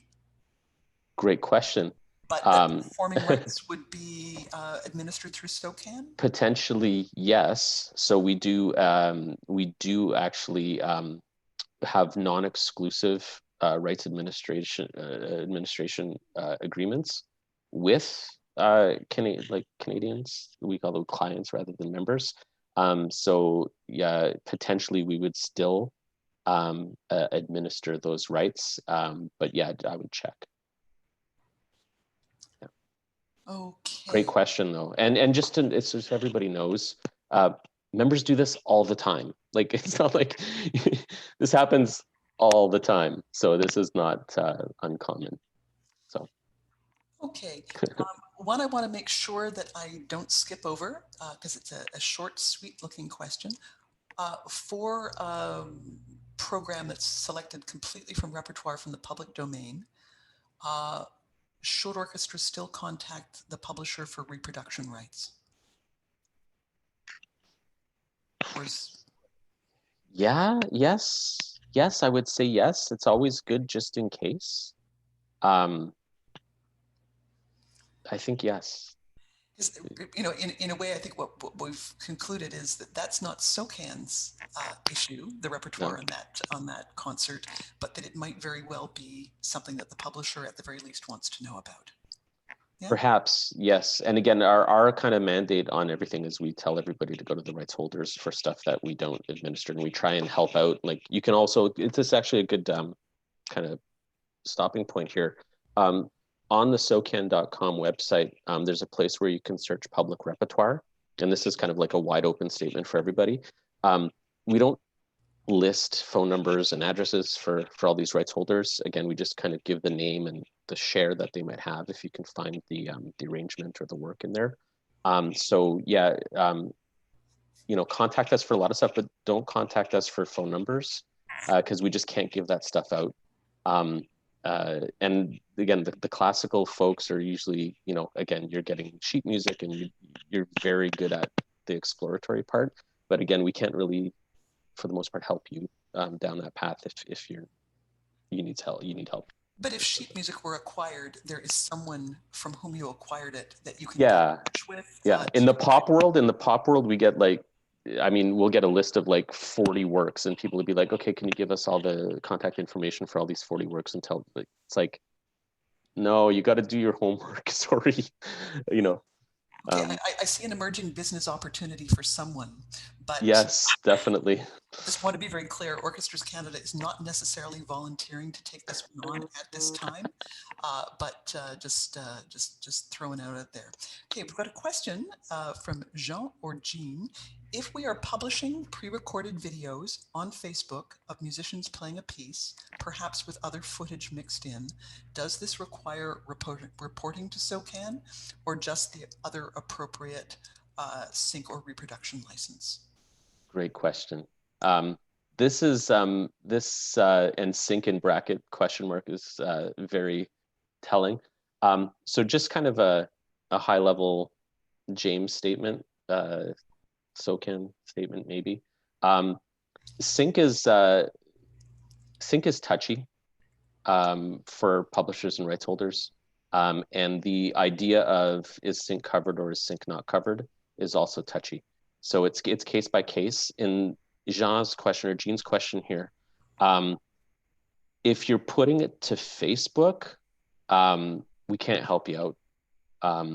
S2: Great question.
S1: But the performing rights would be administered through Socan?
S2: Potentially, yes. So we do actually have non-exclusive rights administration agreements with Canadians. We call them clients rather than members. So yeah, potentially we would still administer those rights. But yeah, I would check. Yeah.
S1: Okay.
S2: Great question though, and just it's just everybody knows. Members do this all the time. Like, it's not like this happens all the time. So this is not uncommon. So.
S1: Okay. One I want to make sure that I don't skip over, because it's a short, sweet looking question. For a program that's selected completely from repertoire from the public domain, should orchestras still contact the publisher for reproduction rights?
S2: Yeah, yes, I would say yes. It's always good just in case. I think yes.
S1: In a way, I think what we've concluded is that that's not Socan's issue, the repertoire on that concert, but that it might very well be something that the publisher at the very least wants to know about. Yeah?
S2: Perhaps, yes. And again, our kind of mandate on everything is we tell everybody to go to the rights holders for stuff that we don't administer, and we try and help out. Like, you can also, it's actually a good kind of stopping point here. On the socan.com website, there's a place where you can search public repertoire. And this is kind of like a wide open statement for everybody. We don't list phone numbers and addresses for all these rights holders. Again, we just kind of give the name and the share that they might have if you can find the arrangement or the work in there. So yeah, contact us for a lot of stuff, but don't contact us for phone numbers because we just can't give that stuff out. And again, the classical folks are usually, again, you're getting sheet music and you're very good at the exploratory part. But again, we can't really, for the most part, help you down that path if you need help.
S1: But if sheet music were acquired, there is someone from whom you acquired it that you can
S2: get
S1: in touch with.
S2: Yeah, in the pop world, we get we'll get a list of 40 works, and people would be like, okay, can you give us all the contact information for all these 40 works and tell, it's like, no, you got to do your homework. Sorry,
S1: Okay, I see an emerging business opportunity for someone, but
S2: yes, definitely.
S1: Just want to be very clear, Orchestras Canada is not necessarily volunteering to take this one on at this time, but just throwing it out there. Okay, we've got a question from Jean or Jean. If we are publishing pre-recorded videos on Facebook of musicians playing a piece, perhaps with other footage mixed in, does this require reporting to Socan or just the other appropriate sync or reproduction license?
S2: Great question. This is and sync in bracket question mark is very telling. So just kind of a high level James statement, Socan statement maybe. Sync is touchy for publishers and rights holders. And the idea of is sync covered or is sync not covered is also touchy. So it's case by case. In Jean's question or Jean's question here, if you're putting it to Facebook, we can't help you out.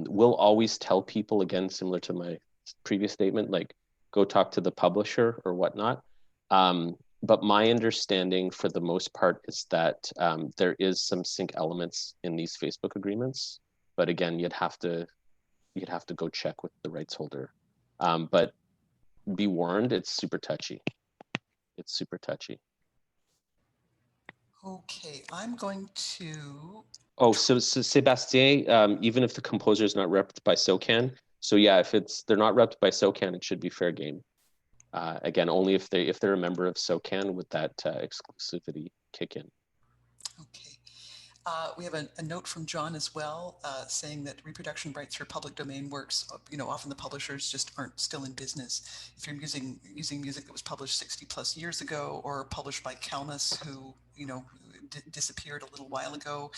S2: We'll always tell people, again, similar to my previous statement, like go talk to the publisher or whatnot. But my understanding for the most part is that there is some sync elements in these Facebook agreements. But again, you'd have to go check with the rights holder. But be warned, it's super touchy. It's super touchy.
S1: Okay, I'm going to.
S2: Oh, so Sebastien, even if the composer is not repped by Socan, so yeah, if they're not repped by Socan, it should be fair game. Again, only if they're a member of Socan would that exclusivity kick in.
S1: Okay. We have a note from John as well, saying that reproduction rights for public domain works, often the publishers just aren't still in business. If you're using music that was published 60 plus years ago or published by Calmus, who, disappeared a little while ago,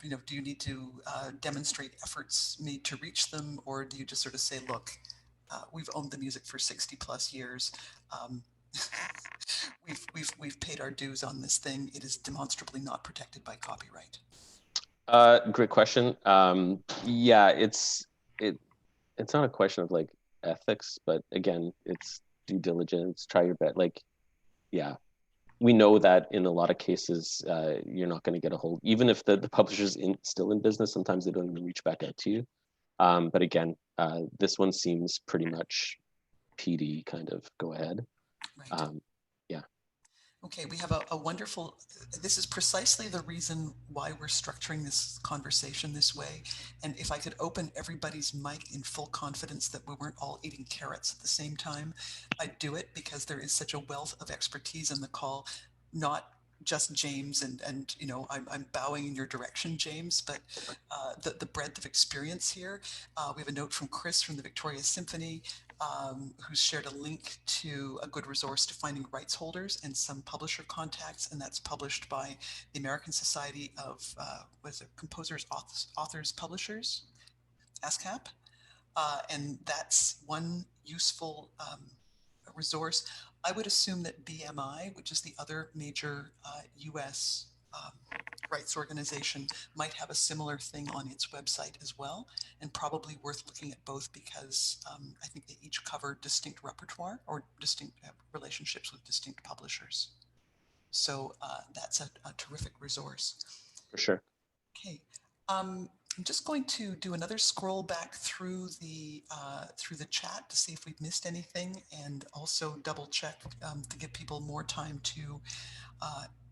S1: do you need to demonstrate efforts made to reach them, or do you just sort of say, look, we've owned the music for 60 plus years. We've paid our dues on this thing. It is demonstrably not protected by copyright.
S2: Great question. Yeah, it's not a question of like ethics, but again, it's due diligence. Try your best. Like, yeah, we know that in a lot of cases, you're not going to get a hold. Even if the publisher's still in business, sometimes they don't even reach back out to you. But again, this one seems pretty much PD kind of go ahead.
S1: Right.
S2: Yeah.
S1: Okay, we have a wonderful, this is precisely the reason why we're structuring this conversation this way. And if I could open everybody's mic in full confidence that we weren't all eating carrots at the same time, I'd do it, because there is such a wealth of expertise in the call, not just James, and I'm bowing in your direction, James, but the breadth of experience here. We have a note from Chris from the Victoria Symphony, who's shared a link to a good resource to finding rights holders and some publisher contacts, and that's published by the American Society of Composers, Authors, Publishers, ASCAP, and that's one useful resource. I would assume that BMI, which is the other major US rights organization, might have a similar thing on its website as well, and probably worth looking at both, because I think they each cover distinct repertoire or distinct relationships with distinct publishers. So that's a terrific resource.
S2: For sure.
S1: Okay. I'm just going to do another scroll back through the chat to see if we've missed anything, and also double check to give people more time to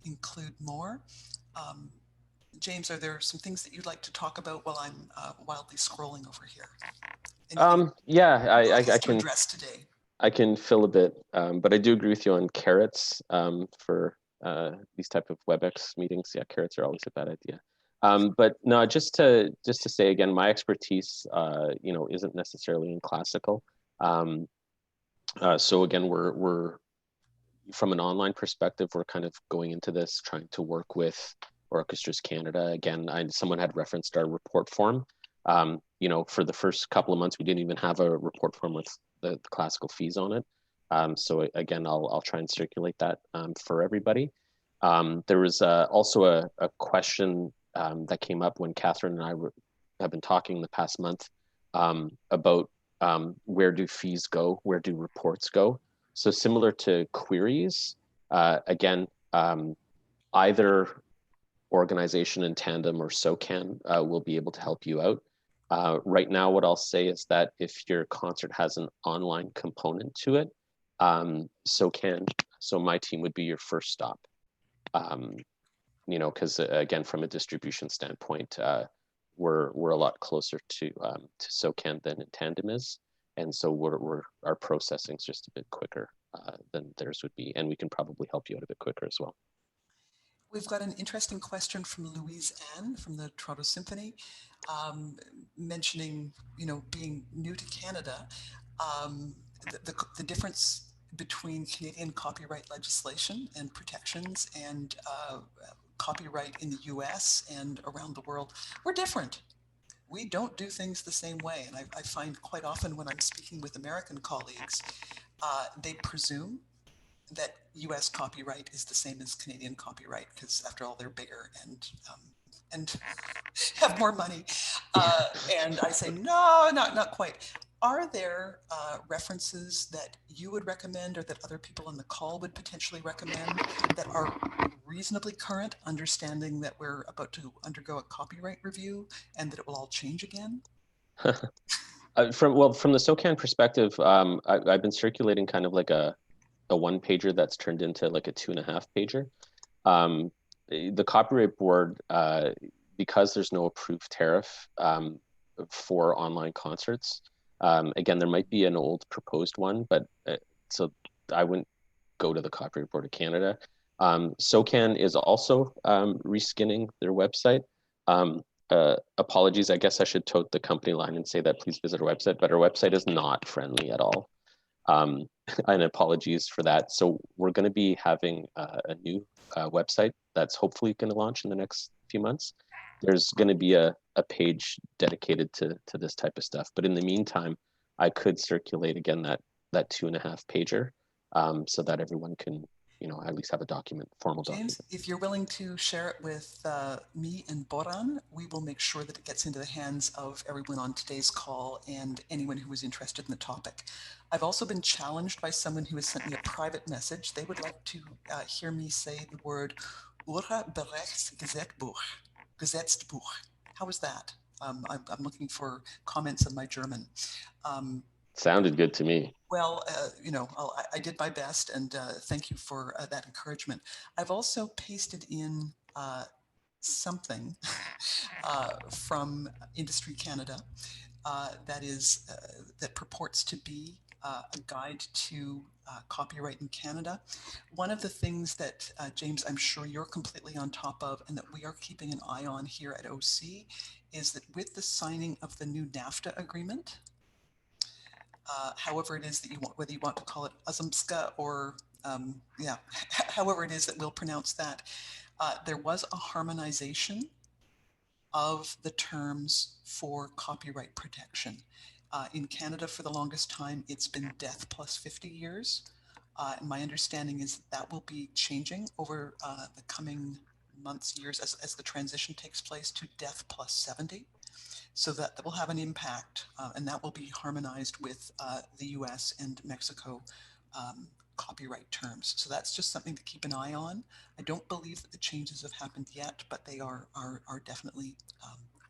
S1: include more. James, are there some things that you'd like to talk about while I'm wildly scrolling over here?
S2: Yeah, I can
S1: address today.
S2: I can fill a bit, but I do agree with you on carrots for these type of WebEx meetings. Yeah, carrots are always a bad idea. But no, just to say again, my expertise, isn't necessarily in classical. So again, we're from an online perspective, we're kind of going into this trying to work with Orchestras Canada. Again, someone had referenced our report form. For the first couple of months, we didn't even have a report form with the classical fees on it. So again, I'll try and circulate that for everybody. There was also a question that came up when Catherine and I have been talking the past month about where do fees go, where do reports go. So similar to queries, again, either organization in tandem or Socan will be able to help you out. Right now, what I'll say is that if your concert has an online component to it, Socan, so my team would be your first stop. Because again, from a distribution standpoint, we're a lot closer to Socan than in tandem is. And so our processing is just a bit quicker than theirs would be. And we can probably help you out a bit quicker as well.
S1: We've got an interesting question from Louise Anne from the Toronto Symphony, mentioning, being new to Canada, the difference between Canadian copyright legislation and protections, and copyright in the US and around the world, we're different. We don't do things the same way. And I find quite often when I'm speaking with American colleagues, they presume that US copyright is the same as Canadian copyright because after all, they're bigger and have more money. And I say, no, not quite. Are there references that you would recommend or that other people on the call would potentially recommend that are reasonably current, understanding that we're about to undergo a copyright review and that it will all change again?
S2: From the Socan perspective, I've been circulating kind of like a one pager that's turned into like a 2.5 pager. The Copyright Board, because there's no approved tariff for online concerts. Again, there might be an old proposed one, but so I wouldn't go to the Copyright Board of Canada. Socan is also reskinning their website. Apologies, I guess I should tote the company line and say that please visit our website, but our website is not friendly at all. And apologies for that. So we're going to be having a new website that's hopefully going to launch in the next few months. There's going to be a page dedicated to this type of stuff. But in the meantime, I could circulate again that 2.5 pager so that everyone can, at least have a formal document.
S1: James, if you're willing to share it with me and Boran, we will make sure that it gets into the hands of everyone on today's call and anyone who is interested in the topic. I've also been challenged by someone who has sent me a private message. They would like to hear me say the word Urheberrechtsgesetzbuch. How is that? I'm looking for comments on my German.
S2: Sounded good to me.
S1: Well, I did my best, and thank you for that encouragement. I've also pasted in something from Industry Canada that purports to be a guide to copyright in Canada. One of the things that, James, I'm sure you're completely on top of and that we are keeping an eye on here at OC is that with the signing of the new NAFTA agreement, however it is that you want, whether you want to call it Azumska or however it is that we'll pronounce that, there was a harmonization of the terms for copyright protection. In Canada, for the longest time, it's been death plus 50 years. And my understanding is that will be changing over the coming months, years, as the transition takes place to death plus 70. So that will have an impact, and that will be harmonized with the US and Mexico copyright terms. So that's just something to keep an eye on. I don't believe that the changes have happened yet, but they are definitely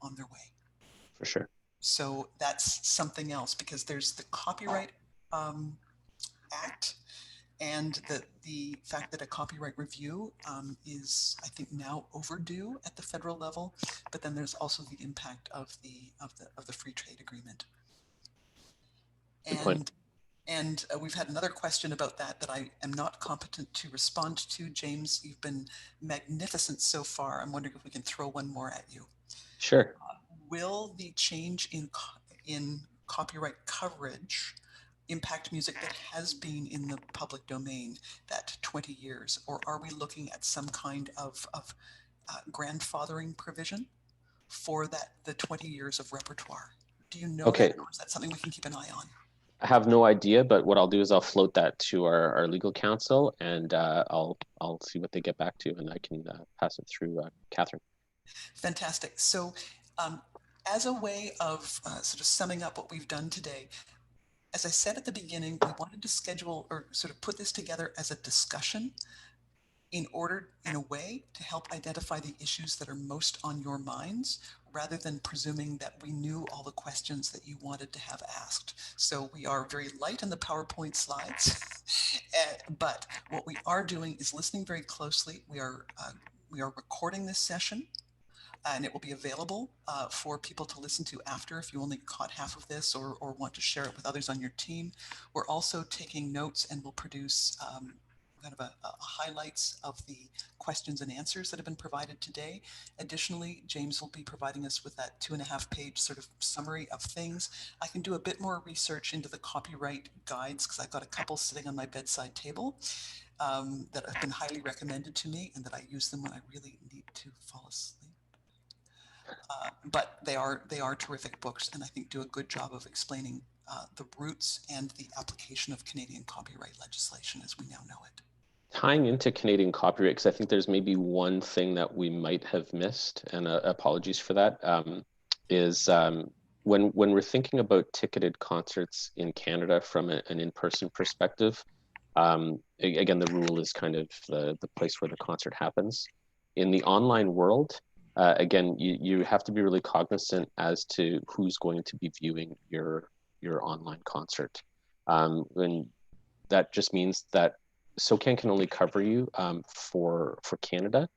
S1: on their way.
S2: For sure.
S1: So that's something else, because there's the Copyright Act, and the fact that a copyright review is, I think, now overdue at the federal level, but then there's also the impact of the free trade agreement. And we've had another question about that I am not competent to respond to. James, you've been magnificent so far. I'm wondering if we can throw one more at you.
S2: Sure.
S1: Will the change in copyright coverage impact music that has been in the public domain, that 20 years, or are we looking at some kind of grandfathering provision for the 20 years of repertoire? Do you know that, or is that something we can keep an eye on?
S2: I have no idea, but what I'll do is I'll float that to our legal counsel, and I'll see what they get back to, and I can pass it through Catherine.
S1: Fantastic. So as a way of sort of summing up what we've done today, as I said at the beginning, we wanted to schedule or sort of put this together as a discussion in a way to help identify the issues that are most on your minds, rather than presuming that we knew all the questions that you wanted to have asked. So we are very light on the PowerPoint slides, but what we are doing is listening very closely. We are recording this session, and it will be available for people to listen to after if you only caught half of this or want to share it with others on your team. We're also taking notes, and we'll produce kind of a highlights of the questions and answers that have been provided today. Additionally, James will be providing us with that 2.5 page sort of summary of things. I can do a bit more research into the copyright guides because I've got a couple sitting on my bedside table. that have been highly recommended to me, and that I use them when I really need to fall asleep. But they are terrific books, and I think do a good job of explaining the roots and the application of Canadian copyright legislation as we now know it.
S2: Tying into Canadian copyright, because I think there's maybe one thing that we might have missed, and apologies for that, is when we're thinking about ticketed concerts in Canada from an in-person perspective, again, the rule is kind of the place where the concert happens. In the online world, again, you have to be really cognizant as to who's going to be viewing your online concert. And that just means that Socan can only cover you for Canada,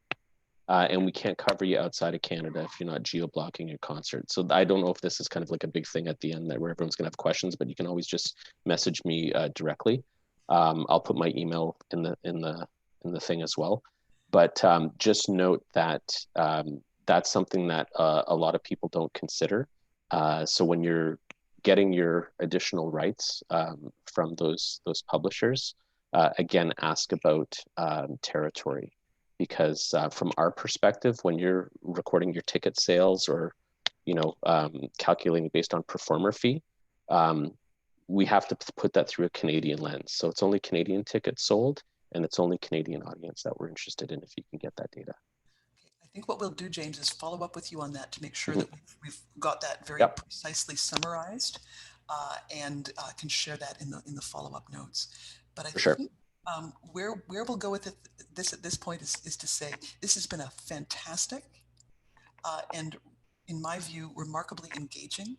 S2: and we can't cover you outside of Canada if you're not geo-blocking your concert. So I don't know if this is kind of like a big thing at the end that where everyone's gonna have questions, but you can always just message me directly. I'll put my email in the thing as well. But just note that that's something that a lot of people don't consider. So when you're getting your additional rights from those publishers, again, ask about territory, because from our perspective, when you're recording your ticket sales or calculating based on performer fee, we have to put that through a Canadian lens. So it's only Canadian tickets sold, and it's only Canadian audience that we're interested in if you can get that data.
S1: I think what we'll do, James, is follow up with you on that to make sure that we've got that very
S2: Yep.
S1: precisely summarized, and can share that in the follow-up notes. But I think where we'll go with this at this point is to say this has been a fantastic and, in my view, remarkably engaging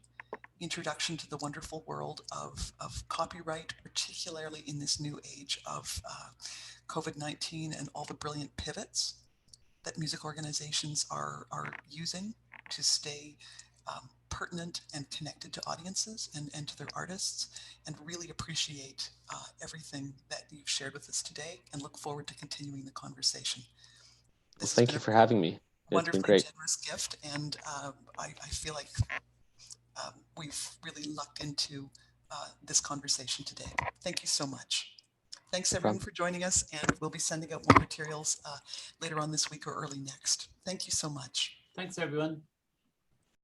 S1: introduction to the wonderful world of copyright, particularly in this new age of COVID-19 and all the brilliant pivots that music organizations are using to stay pertinent and connected to audiences and to their artists, and really appreciate everything that you've shared with us today, and look forward to continuing the conversation.
S2: Well, thank you for having me. It's been great.
S1: Generous gift, and I feel like we've really lucked into this conversation today. Thank you so much. Thanks everyone for joining us, and we'll be sending out more materials later on this week or early next. Thank you so much.
S3: Thanks everyone.